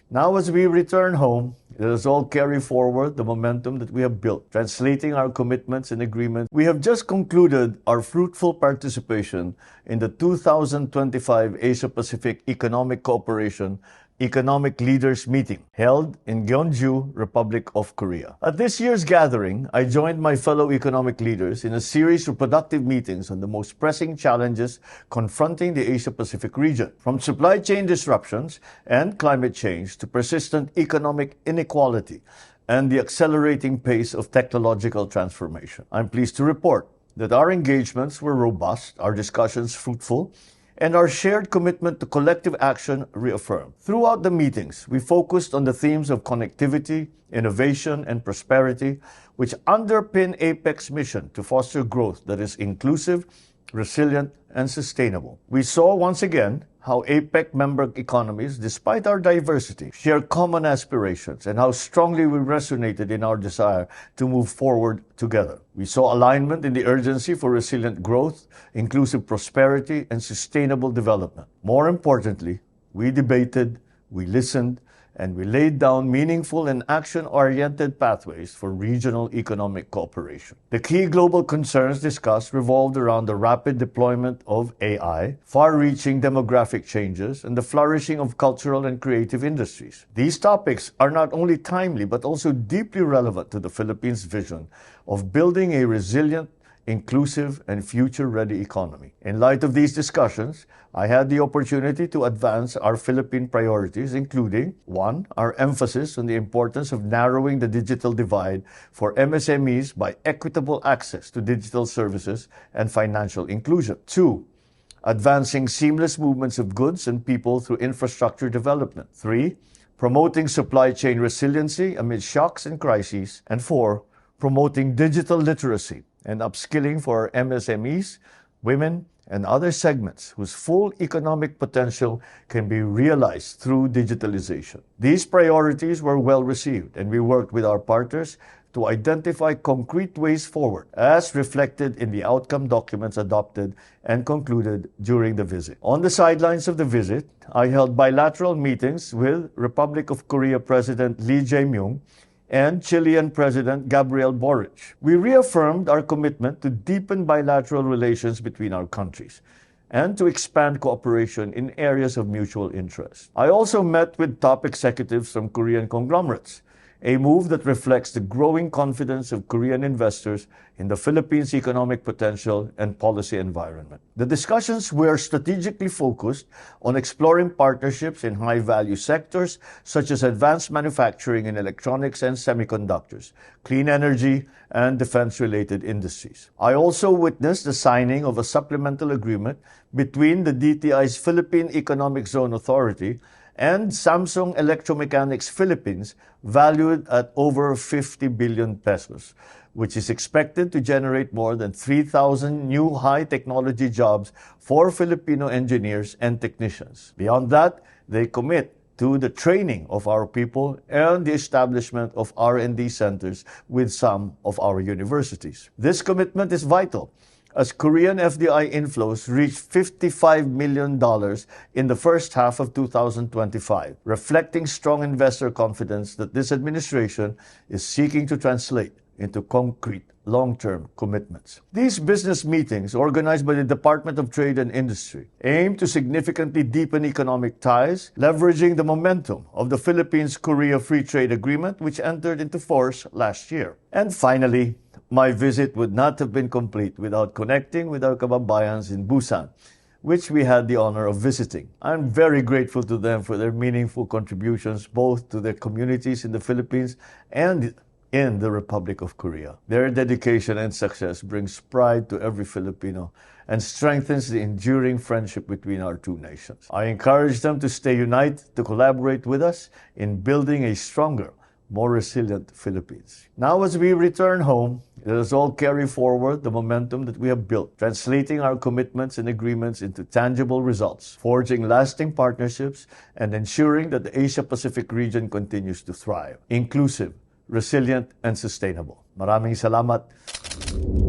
Now, as we return home, let us all carry forward the momentum that we have built, translating our commitments and agreements. We have just concluded our fruitful participation in the 2025 Asia-Pacific Economic Cooperation Economic Leaders Meeting, held in Gyeongju, Republic of Korea. At this year's gathering, I joined my fellow economic leaders in a series of productive meetings on the most pressing challenges confronting the Asia-Pacific region, from supply chain disruptions and climate change to persistent economic inequality and the accelerating pace of technological transformation. I'm pleased to report that our engagements were robust, our discussions fruitful, and our shared commitment to collective action reaffirmed. Throughout the meetings, we focused on the themes of connectivity, innovation, and prosperity, which underpin APEC's mission to foster growth that is inclusive, resilient, and sustainable. We saw once again how APEC member economies, despite our diversity, share common aspirations and how strongly we resonated in our desire to move forward together. We saw alignment in the urgency for resilient growth, inclusive prosperity, and sustainable development. More importantly, we debated, we listened, and we laid down meaningful and action-oriented pathways for regional economic cooperation. The key global concerns discussed revolved around the rapid deployment of AI, far-reaching demographic changes, and the flourishing of cultural and creative industries. These topics are not only timely but also deeply relevant to the Philippines' vision of building a resilient, inclusive, and future-ready economy. In light of these discussions, I had the opportunity to advance our Philippine priorities, including 1. Our emphasis on the importance of narrowing the digital divide for MSMEs by equitable access to digital services and financial inclusion. 2. Advancing seamless movements of goods and people through infrastructure development. 3. Promoting supply chain resiliency amid shocks and crises. And 4. Promoting digital literacy and upskilling for our MSMEs, women, and other segments whose full economic potential can be realized through digitalization. These priorities were well received, and we worked with our partners to identify concrete ways forward, as reflected in the outcome documents adopted and concluded during the visit. On the sidelines of the visit, I held bilateral meetings with Republic of Korea President Lee Jae-myung and Chilean President Gabriel Boric. We reaffirmed our commitment to deepen bilateral relations between our countries and to expand cooperation in areas of mutual interest. I also met with top executives from Korean conglomerates, a move that reflects the growing confidence of Korean investors in the Philippines' economic potential and policy environment. The discussions were strategically focused on exploring partnerships in high-value sectors such as advanced manufacturing in electronics and semiconductors, clean energy, and defense-related industries. I also witnessed the signing of a supplemental agreement between the DTI's Philippine Economic Zone Authority and Samsung Electromechanics Philippines, valued at over 50 billion pesos, which is expected to generate more than 3,000 new high-technology jobs for Filipino engineers and technicians. Beyond that, they commit to the training of our people and the establishment of R&D centers with some of our universities. This commitment is vital, as Korean FDI inflows reached $55 million in the first half of 2025, reflecting strong investor confidence that this administration is seeking to translate into concrete long-term commitments. These business meetings, organized by the Department of Trade and Industry, aim to significantly deepen economic ties, leveraging the momentum of the Philippines-Korea Free Trade Agreement, which entered into force last year. And finally, my visit would not have been complete without connecting with our kababayans in Busan, which we had the honor of visiting. I'm very grateful to them for their meaningful contributions both to their communities in the Philippines and in the Republic of Korea. Their dedication and success brings pride to every Filipino and strengthens the enduring friendship between our two nations. I encourage them to stay united, to collaborate with us in building a stronger, more resilient Philippines. Now, as we return home, let us all carry forward the momentum that we have built, translating our commitments and agreements into tangible results, forging lasting partnerships, and ensuring that the Asia-Pacific region continues to thrive, inclusive, resilient, and sustainable. Maraming salamat.